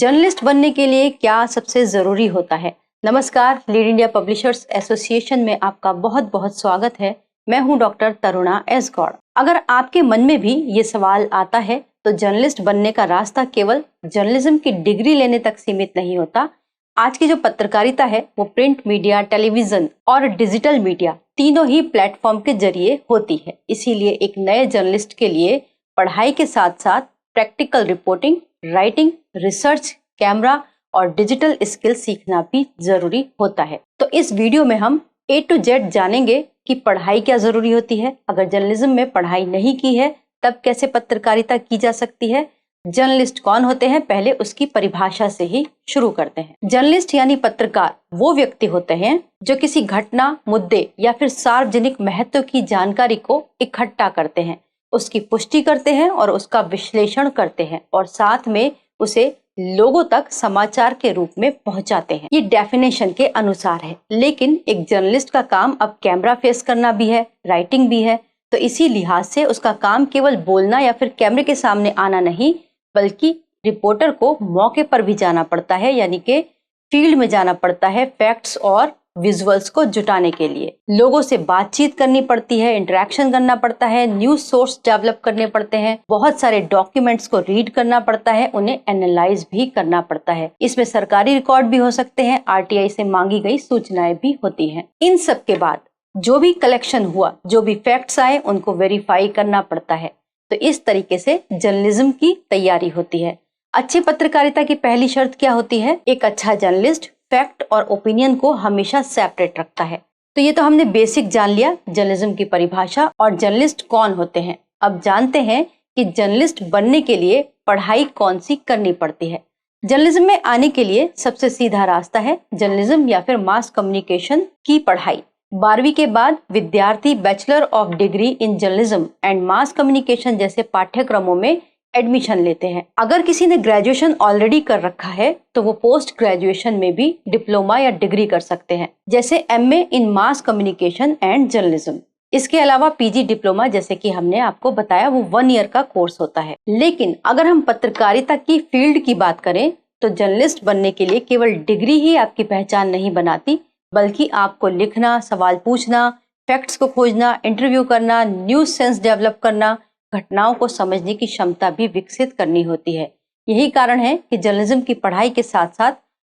Journalist बनने के लिए क्या सबसे जरूरी होता है? नमस्कार, लीड इंडिया पब्लिशर्स एसोसिएशन में आपका बहुत बहुत स्वागत है। मैं हूं डॉक्टर तरुणा एस गौड़। अगर आपके मन में भी ये सवाल आता है तो जर्नलिस्ट बनने का रास्ता केवल जर्नलिज्म की डिग्री लेने तक सीमित नहीं होता। आज की जो पत्रकारिता है वो प्रिंट मीडिया, टेलीविजन और डिजिटल मीडिया तीनों ही प्लेटफॉर्म के जरिए होती है। इसीलिए एक नए जर्नलिस्ट के लिए पढ़ाई के साथ साथ practical reporting, writing, research, camera और डिजिटल स्किल सीखना भी जरूरी होता है। तो इस वीडियो में हम A to Z जानेंगे कि पढ़ाई क्या जरूरी होती है, अगर जर्नलिज्म में पढ़ाई नहीं की है तब कैसे पत्रकारिता की जा सकती है, जर्नलिस्ट कौन होते हैं, पहले उसकी परिभाषा से ही शुरू करते हैं। जर्नलिस्ट यानी पत्रकार वो व्यक्ति होते हैं जो किसी घटना, मुद्दे या फिर सार्वजनिक महत्व की जानकारी को इकट्ठा करते हैं, उसकी पुष्टि करते हैं और उसका विश्लेषण करते हैं और साथ में उसे लोगों तक समाचार के रूप में पहुंचाते हैं। ये डेफिनेशन के अनुसार है, लेकिन एक जर्नलिस्ट का काम अब कैमरा फेस करना भी है, राइटिंग भी है। तो इसी लिहाज से उसका काम केवल बोलना या फिर कैमरे के सामने आना नहीं, बल्कि रिपोर्टर को मौके पर भी जाना पड़ता है, यानी कि फील्ड में जाना पड़ता है, फैक्ट्स और विजुअल्स को जुटाने के लिए। लोगों से बातचीत करनी पड़ती है, इंटरेक्शन करना पड़ता है, न्यूज सोर्स डेवलप करने पड़ते हैं, बहुत सारे डॉक्यूमेंट्स को रीड करना पड़ता है, उन्हें एनालाइज भी करना पड़ता है। इसमें सरकारी रिकॉर्ड भी हो सकते हैं, RTI से मांगी गई सूचनाएं भी होती हैं। इन सब के बाद जो भी कलेक्शन हुआ, जो भी फैक्ट्स आए, उनको वेरीफाई करना पड़ता है। तो इस तरीके से जर्नलिज्म की तैयारी होती है। अच्छी पत्रकारिता की पहली शर्त क्या होती है? एक अच्छा जर्नलिस्ट फैक्ट और ओपिनियन को हमेशा सेपरेट रखता है। तो ये तो हमने बेसिक जान लिया जर्नलिज्म की परिभाषा और जर्नलिस्ट कौन होते हैं। अब जानते हैं कि जर्नलिस्ट बनने के लिए पढ़ाई कौन सी करनी पड़ती है। जर्नलिज्म में आने के लिए सबसे सीधा रास्ता है जर्नलिज्म या फिर मास कम्युनिकेशन की पढ़ाई। 12वीं के बाद विद्यार्थी bachelor of degree in journalism and mass communication जैसे पाठ्यक्रमों में एडमिशन लेते हैं। अगर किसी ने ग्रेजुएशन ऑलरेडी कर रखा है तो वो पोस्ट ग्रेजुएशन में भी डिप्लोमा या डिग्री कर सकते हैं, जैसे MA in mass communication and journalism. इसके अलावा PG डिप्लोमा, जैसे कि हमने आपको बताया, वो 1 ईयर का कोर्स होता है। लेकिन अगर हम पत्रकारिता की फील्ड की बात करें तो जर्नलिस्ट बनने के लिए केवल डिग्री ही आपकी पहचान नहीं बनाती, बल्कि आपको लिखना, सवाल पूछना, फैक्ट्स को खोजना, इंटरव्यू करना, न्यूज सेंस डेवलप करना, घटनाओं को समझने की क्षमता भी विकसित करनी होती है। यही कारण है कि जर्नलिज्म की पढ़ाई के साथ साथ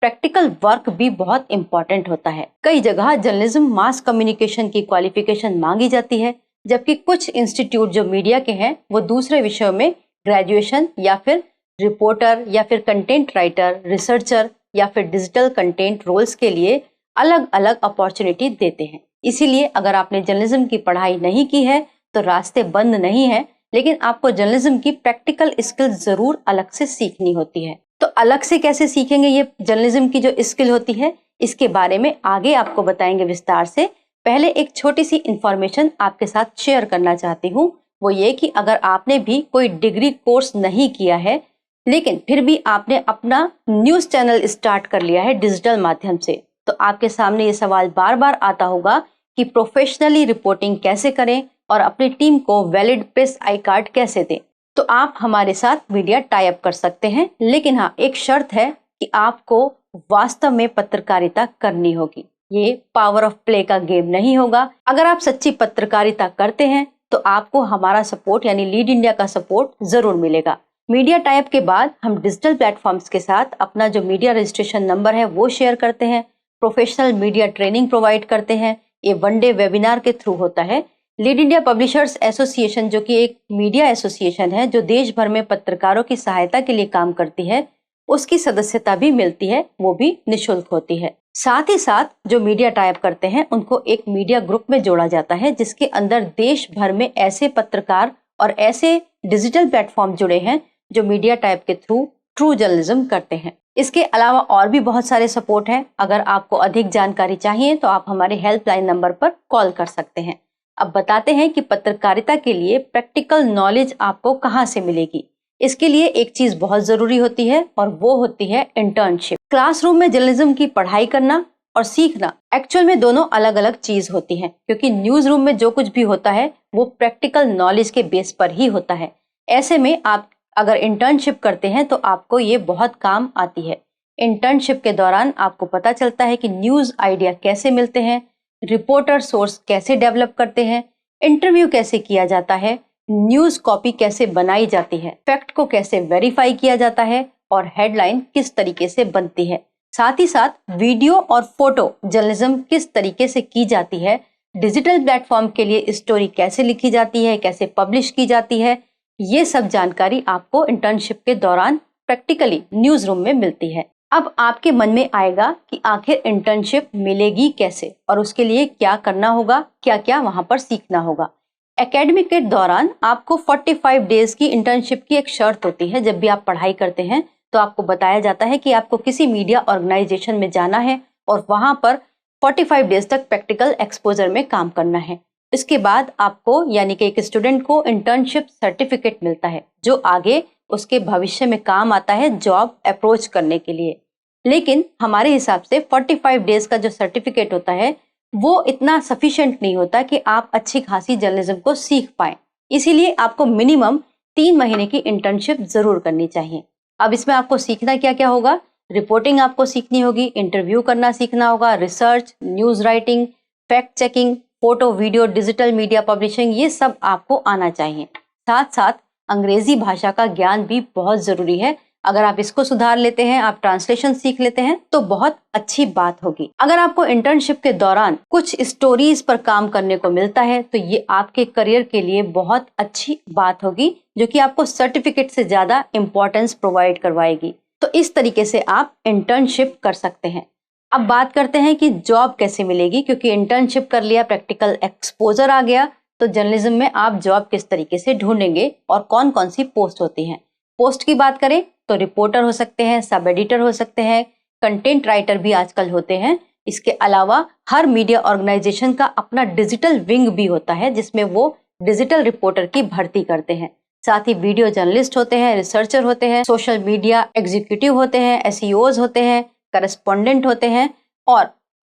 प्रैक्टिकल वर्क भी बहुत इंपॉर्टेंट होता है। कई जगह जर्नलिज्म मास कम्युनिकेशन की क्वालिफिकेशन मांगी जाती है, जबकि कुछ इंस्टीट्यूट जो मीडिया के हैं वो दूसरे विषयों में ग्रेजुएशन या फिर रिपोर्टर या फिर कंटेंट राइटर, रिसर्चर या फिर डिजिटल कंटेंट रोल्स के लिए अलग अलग अपॉर्चुनिटी देते हैं। इसीलिए अगर आपने जर्नलिज्म की पढ़ाई नहीं की है तो रास्ते बंद नहीं है, लेकिन आपको जर्नलिज्म की प्रैक्टिकल स्किल जरूर अलग से सीखनी होती है। तो अलग से कैसे सीखेंगे ये जर्नलिज्म की जो स्किल होती है, इसके बारे में आगे आपको बताएंगे विस्तार से। पहले एक छोटी सी इंफॉर्मेशन आपके साथ शेयर करना चाहती हूँ, वो ये कि अगर आपने भी कोई डिग्री कोर्स नहीं किया है लेकिन फिर भी आपने अपना न्यूज चैनल स्टार्ट कर लिया है डिजिटल माध्यम से, तो आपके सामने ये सवाल बार बार आता होगा कि प्रोफेशनली रिपोर्टिंग कैसे करें और अपनी टीम को वैलिड प्रेस आई कार्ड कैसे दें। तो आप हमारे साथ मीडिया टाई अप कर सकते हैं, लेकिन हाँ, एक शर्त है कि आपको वास्तव में पत्रकारिता करनी होगी। ये पावर ऑफ प्ले का गेम नहीं होगा। अगर आप सच्ची पत्रकारिता करते हैं तो आपको हमारा सपोर्ट यानी लीड इंडिया का सपोर्ट जरूर मिलेगा। मीडिया टाई अप के बाद हम डिजिटल प्लेटफॉर्म्स के साथ अपना जो मीडिया रजिस्ट्रेशन नंबर है वो शेयर करते हैं, प्रोफेशनल मीडिया ट्रेनिंग प्रोवाइड करते हैं। ये 1 डे वेबिनार के थ्रू होता है। लीड इंडिया पब्लिशर्स एसोसिएशन, जो कि एक मीडिया एसोसिएशन है जो देश भर में पत्रकारों की सहायता के लिए काम करती है, उसकी सदस्यता भी मिलती है, वो भी निःशुल्क होती है। साथ ही साथ जो मीडिया टाइप करते हैं उनको एक मीडिया ग्रुप में जोड़ा जाता है, जिसके अंदर देश भर में ऐसे पत्रकार और ऐसे डिजिटल प्लेटफॉर्म जुड़े हैं जो मीडिया टाइप के थ्रू ट्रू जर्नलिज्म करते हैं। इसके अलावा और भी बहुत सारे सपोर्ट हैं। अगर आपको अधिक जानकारी चाहिए तो आप हमारे हेल्पलाइन नंबर पर कॉल कर सकते हैं। अब बताते हैं कि पत्रकारिता के लिए प्रैक्टिकल नॉलेज आपको कहाँ से मिलेगी। इसके लिए एक चीज बहुत जरूरी होती है और वो होती है इंटर्नशिप। क्लासरूम में जर्नलिज्म की पढ़ाई करना और सीखना एक्चुअल में दोनों अलग अलग चीज होती हैं, क्योंकि न्यूज रूम में जो कुछ भी होता है वो प्रैक्टिकल नॉलेज के बेस पर ही होता है। ऐसे में आप अगर इंटर्नशिप करते हैं तो आपको ये बहुत काम आती है। इंटर्नशिप के दौरान आपको पता चलता है कि न्यूज़ आइडिया कैसे मिलते हैं, रिपोर्टर सोर्स कैसे डेवलप करते हैं, इंटरव्यू कैसे किया जाता है, न्यूज़ कॉपी कैसे बनाई जाती है, फैक्ट को कैसे वेरीफाई किया जाता है और हेडलाइन किस तरीके से बनती है। साथ ही साथ वीडियो और फोटो जर्नलिज्म किस तरीके से की जाती है, डिजिटल प्लेटफॉर्म के लिए स्टोरी कैसे लिखी जाती है, कैसे पब्लिश की जाती है, ये सब जानकारी आपको इंटर्नशिप के दौरान प्रैक्टिकली न्यूज रूम में मिलती है। अब आपके मन में आएगा कि आखिर इंटर्नशिप मिलेगी कैसे और उसके लिए क्या करना होगा, क्या क्या वहां पर सीखना होगा। एकेडमिक के दौरान आपको 45 डेज की इंटर्नशिप की एक शर्त होती है। जब भी आप पढ़ाई करते हैं तो आपको बताया जाता है कि आपको किसी मीडिया ऑर्गेनाइजेशन में जाना है और वहां पर 45 डेज तक प्रैक्टिकल एक्सपोजर में काम करना है। इसके बाद आपको यानी कि एक स्टूडेंट को इंटर्नशिप सर्टिफिकेट मिलता है जो आगे उसके भविष्य में काम आता है जॉब अप्रोच करने के लिए। लेकिन हमारे हिसाब से 45 डेज का जो सर्टिफिकेट होता है वो इतना सफिशिएंट नहीं होता कि आप अच्छी खासी जर्नलिज्म को सीख पाएं। इसीलिए आपको मिनिमम 3 महीने की इंटर्नशिप जरूर करनी चाहिए। अब इसमें आपको सीखना क्या क्या होगा? रिपोर्टिंग आपको सीखनी होगी, इंटरव्यू करना सीखना होगा, research, news writing, fact checking, photo video, digital media publishing, ये सब आपको आना चाहिए। साथ साथ अंग्रेजी भाषा का ज्ञान भी बहुत जरूरी है। अगर आप इसको सुधार लेते हैं, आप ट्रांसलेशन सीख लेते हैं तो बहुत अच्छी बात होगी। अगर आपको इंटर्नशिप के दौरान कुछ स्टोरीज पर काम करने को मिलता है तो ये आपके करियर के लिए बहुत अच्छी बात होगी जो कि आपको सर्टिफिकेट से ज्यादा इंपॉर्टेंस प्रोवाइड करवाएगी। तो इस तरीके से आप इंटर्नशिप कर सकते हैं। अब बात करते हैं कि जॉब कैसे मिलेगी, क्योंकि इंटर्नशिप कर लिया, प्रैक्टिकल एक्सपोजर आ गया, तो जर्नलिज्म में आप जॉब किस तरीके से ढूंढेंगे और कौन कौन सी पोस्ट होती हैं। पोस्ट की बात करें तो रिपोर्टर हो सकते हैं, सब एडिटर हो सकते हैं, कंटेंट राइटर भी आजकल होते हैं। इसके अलावा हर मीडिया ऑर्गेनाइजेशन का अपना डिजिटल विंग भी होता है जिसमें वो डिजिटल रिपोर्टर की भर्ती करते हैं। साथ ही वीडियो जर्नलिस्ट होते हैं, रिसर्चर होते हैं, सोशल मीडिया एग्जीक्यूटिव होते हैं, एसईओज होते हैं, करस्पॉन्डेंट होते हैं और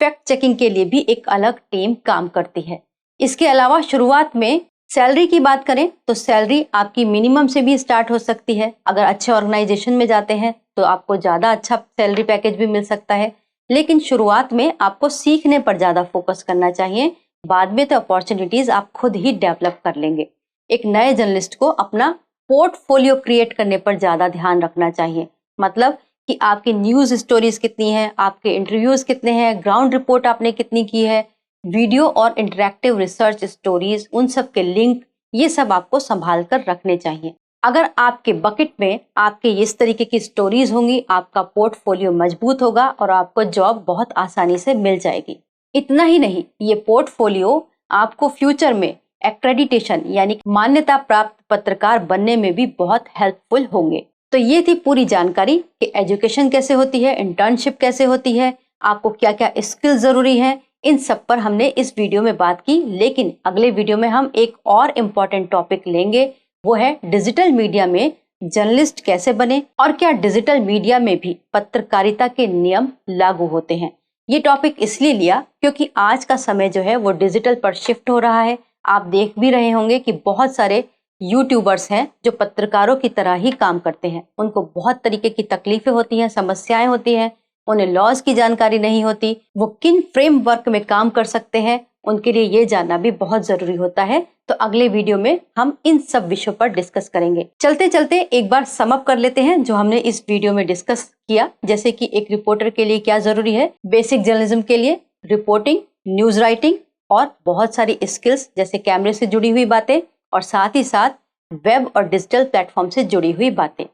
फैक्ट चेकिंग के लिए भी एक अलग टीम काम करती है। इसके अलावा शुरुआत में सैलरी की बात करें तो सैलरी आपकी मिनिमम से भी स्टार्ट हो सकती है। अगर अच्छे ऑर्गेनाइजेशन में जाते हैं तो आपको ज़्यादा अच्छा सैलरी पैकेज भी मिल सकता है, लेकिन शुरुआत में आपको सीखने पर ज़्यादा फोकस करना चाहिए। बाद में तो अपॉर्चुनिटीज़ आप खुद ही डेवलप कर लेंगे। एक नए जर्नलिस्ट को अपना पोर्टफोलियो क्रिएट करने पर ज़्यादा ध्यान रखना चाहिए। मतलब कि आपकी न्यूज़ स्टोरीज कितनी हैं, आपके इंटरव्यूज़ कितने हैं, ग्राउंड रिपोर्ट आपने कितनी की है, वीडियो और इंटरैक्टिव रिसर्च स्टोरीज, उन सब के लिंक, ये सब आपको संभाल कर रखने चाहिए। अगर आपके बकेट में आपके इस तरीके की स्टोरीज होंगी, आपका पोर्टफोलियो मजबूत होगा और आपको जॉब बहुत आसानी से मिल जाएगी। इतना ही नहीं, ये पोर्टफोलियो आपको फ्यूचर में एक्रेडिटेशन यानी मान्यता प्राप्त पत्रकार बनने में भी बहुत हेल्पफुल होंगे। तो ये थी पूरी जानकारी कि एजुकेशन कैसे होती है, इंटर्नशिप कैसे होती है, आपको क्या क्या स्किल जरूरी है, इन सब पर हमने इस वीडियो में बात की। लेकिन अगले वीडियो में हम एक और इम्पोर्टेंट टॉपिक लेंगे, वो है डिजिटल मीडिया में जर्नलिस्ट कैसे बने और क्या डिजिटल मीडिया में भी पत्रकारिता के नियम लागू होते हैं। ये टॉपिक इसलिए लिया क्योंकि आज का समय जो है वो डिजिटल पर शिफ्ट हो रहा है। आप देख भी रहे होंगे कि बहुत सारे यूट्यूबर्स हैं जो पत्रकारों की तरह ही काम करते हैं। उनको बहुत तरीके की तकलीफें होती हैं, समस्याएं होती हैं, उन्हें लॉज की जानकारी नहीं होती, वो किन फ्रेमवर्क में काम कर सकते हैं, उनके लिए ये जानना भी बहुत जरूरी होता है। तो अगले वीडियो में हम इन सब विषयों पर डिस्कस करेंगे। चलते चलते एक बार सम अप कर लेते हैं जो हमने इस वीडियो में डिस्कस किया। जैसे कि एक रिपोर्टर के लिए क्या जरूरी है, बेसिक जर्नलिज्म के लिए रिपोर्टिंग, न्यूज राइटिंग और बहुत सारी स्किल्स जैसे कैमरे से जुड़ी हुई बातें और साथ ही साथ वेब और डिजिटल प्लेटफॉर्म से जुड़ी हुई बातें।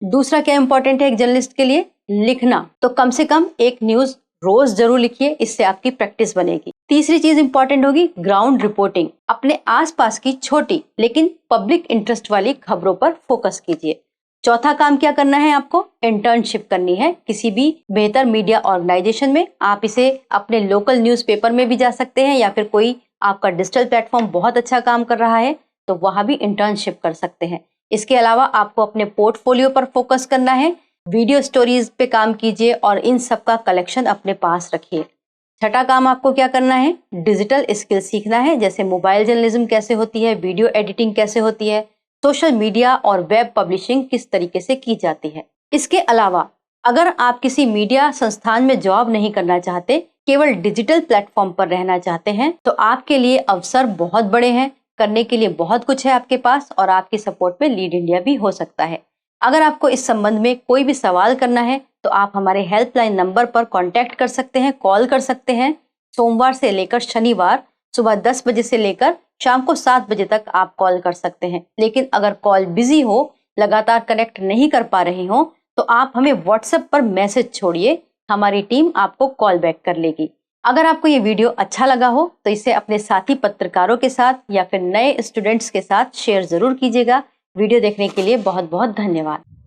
दूसरा क्या इंपॉर्टेंट है एक जर्नलिस्ट के लिए, लिखना। तो कम से कम एक न्यूज रोज जरूर लिखिए, इससे आपकी प्रैक्टिस बनेगी। तीसरी चीज इंपॉर्टेंट होगी ग्राउंड रिपोर्टिंग। अपने आसपास की छोटी लेकिन पब्लिक इंटरेस्ट वाली खबरों पर फोकस कीजिए। चौथा काम क्या करना है, आपको इंटर्नशिप करनी है किसी भी बेहतर मीडिया ऑर्गेनाइजेशन में। आप इसे अपने लोकल न्यूज़पेपर में भी जा सकते हैं या फिर कोई आपका डिजिटल प्लेटफॉर्म बहुत अच्छा काम कर रहा है तो वहां भी इंटर्नशिप कर सकते हैं। इसके अलावा आपको अपने पोर्टफोलियो पर फोकस करना है, वीडियो स्टोरीज पे काम कीजिए और इन सब का कलेक्शन अपने पास रखिए। छठा काम आपको क्या करना है, डिजिटल स्किल सीखना है, जैसे मोबाइल जर्नलिज्म कैसे होती है, वीडियो एडिटिंग कैसे होती है, सोशल मीडिया और वेब पब्लिशिंग किस तरीके से की जाती है। इसके अलावा अगर आप किसी मीडिया संस्थान में जॉब नहीं करना चाहते, केवल डिजिटल प्लेटफॉर्म पर रहना चाहते हैं, तो आपके लिए अवसर बहुत बड़े हैं। करने के लिए बहुत कुछ है आपके पास और आपकी सपोर्ट में लीड इंडिया भी हो सकता है। अगर आपको इस संबंध में कोई भी सवाल करना है तो आप हमारे हेल्पलाइन नंबर पर कांटेक्ट कर सकते हैं, कॉल कर सकते हैं। सोमवार से लेकर शनिवार सुबह 10 बजे से लेकर शाम को 7 बजे तक आप कॉल कर सकते हैं। लेकिन अगर कॉल बिजी हो, लगातार कनेक्ट नहीं कर पा रहे हो, तो आप हमें व्हाट्सएप पर मैसेज छोड़िए, हमारी टीम आपको कॉल बैक कर लेगी। अगर आपको ये वीडियो अच्छा लगा हो तो इसे अपने साथी पत्रकारों के साथ या फिर नए स्टूडेंट्स के साथ शेयर जरूर कीजिएगा। वीडियो देखने के लिए बहुत बहुत धन्यवाद।